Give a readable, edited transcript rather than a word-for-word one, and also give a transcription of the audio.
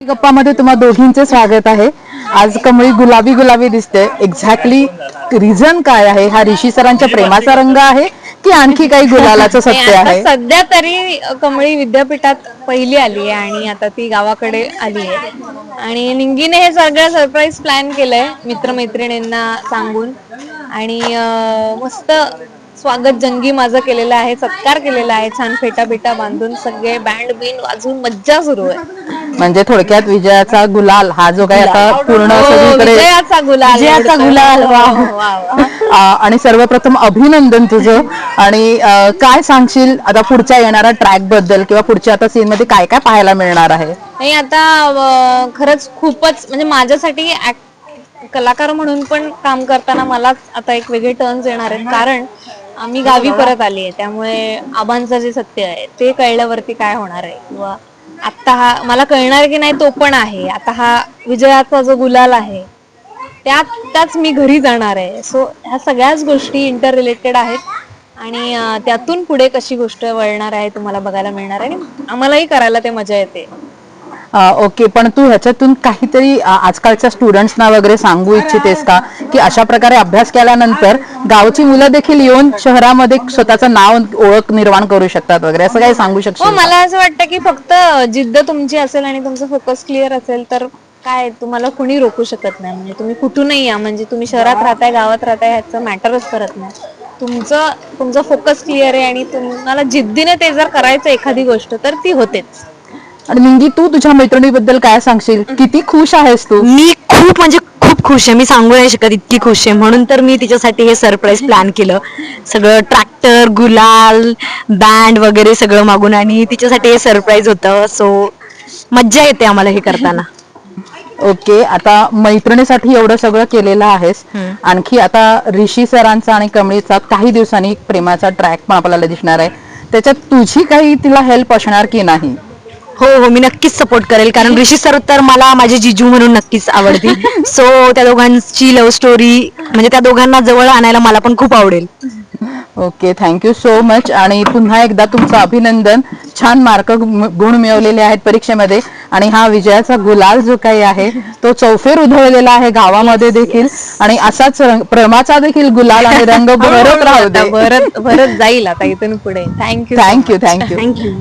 गप्पामध्ये तुम्हा दोघींचे स्वागत आहे. आज कमळी गुलाबी गुलाबी दिसते. एक्झॅक्टली रिझन काय आहे? हा ऋषी सरांच्या प्रेमाचा रंग आहे की आणखी काही गुलालाचं नाही, सत्य आता आहे? सध्या तरी कमळी विद्यापीठात पहिली आली आहे आणि आता ती गावाकडे आली आहे आणि निंगीने हे सगळं सरप्राईज प्लॅन केलंय मित्रमैत्रिणींना सांगून आणि मस्त स्वागत जंगी माझं केलेलं आहे, सत्कार केलेला आहे, छान फेटा बिटा बांधून सगळे बँड बिंड वाजवून मज्जा सुरू आहे. म्हणजे थोडक्यात विजयाचा गुलाल हा जो काही आता पूर्ण हो, सगळीकडे विजयाचा गुलाल विजयाचा उडतोय. गुलाल हो, वाव. वा, वा. आणि सर्वप्रथम अभिनंदन तुझं. आणि काय सांगशील आता पुढच्या येणाऱ्या ट्रॅक बद्दल किंवा पुढच्या आता सीन मध्ये काय काय पाहायला मिळणार आहे? नाही आता खरंच खूपच म्हणजे माझ्यासाठी कलाकार म्हणून पण काम करताना मलाच आता एक वेगळे टर्न्स येणार आहेत कारण आम्ही गावी परत आली आहे त्यामुळे आबांचं जे सत्य आहे ते कळल्यावरती काय होणार आहे किंवा आता हा मला कळणार की नाही तो पण आहे. आता हा विजयाचा जो गुलाल आहे त्याच मी घरी जाणार आहे. सो ह्या सगळ्याच गोष्टी इंटर रिलेटेड आहेत आणि त्यातून पुढे कशी गोष्ट वळणार आहे तुम्हाला बघायला मिळणार आहे आणि आम्हालाही करायला ते मजा येते. ओके, पण तू ह्याच्यातून काहीतरी आजकालच्या स्टुडंट्सना वगैरे सांगू इच्छितेस का की अशा प्रकारे अभ्यास केल्यानंतर गावची मुलं देखील येऊन शहरामध्ये स्वतःचं नाव ओळख निर्माण करू शकतात वगैरे असं काही सांगू हो, शकशील का? मला असं वाटतं की फक्त जिद्द तुमची असेल आणि तुमचं फोकस क्लिअर असेल तर काय तुम्हाला कुणी रोखू शकत नाही. म्हणजे तुम्ही कुठूनही या, म्हणजे तुम्ही शहरात राहताय गावात राहताय ह्याचं मॅटरच करत नाही. तुमचं फोकस क्लिअर आहे आणि तुम्हाला जिद्दीने ते जर करायचं एखादी गोष्ट तर ती होतेच. आणि मिंगी, तू तुझ्या मैत्रिणीबद्दल काय सांगशील? किती खुश आहेस तू? मी खूप म्हणजे खूप खुश आहे. मी सांगू नाही शकत इतकी खुश आहे. म्हणून तर मी तिच्यासाठी हे सरप्राईज प्लॅन केलं. सगळं ट्रॅक्टर, गुलाल, बँड वगैरे सगळं मागून आणि तिच्यासाठी हे सरप्राईज होतं. सो मज्जा येते आम्हाला हे करताना. ओके, आता मैत्रिणीसाठी एवढं सगळं केलेलं आहेस. आणखी आता ऋषी सरांचा आणि कमळीचा काही दिवसांनी प्रेमाचा ट्रॅक पण आपल्याला दिसणार आहे. त्याच्यात तुझी काही तिला हेल्प असणार की नाही? हो हो, मी नक्कीच सपोर्ट करेल कारण ऋषी सर तर मला माझे जिजू म्हणून नक्कीच आवडतील. सो त्या दोघांची लव्ह स्टोरी म्हणजे त्या दोघांना जवळ आणायला मला पण खूप आवडेल. Okay, thank you so much. आणि पुन्हा एकदा तुमचं अभिनंदन. छान मार्क गुण मिळवलेले आहेत परीक्षेमध्ये आणि हा विजयाचा गुलाल जो काही आहे तो चौफेर उधळलेला आहे गावामध्ये देखील. आणि असाच प्रेमाचा देखील गुलाल आणि रंग भरत राहू दे. भरत भरत जाईल आता इथून पुढे. Thank you thank you thank you. थँक्यू.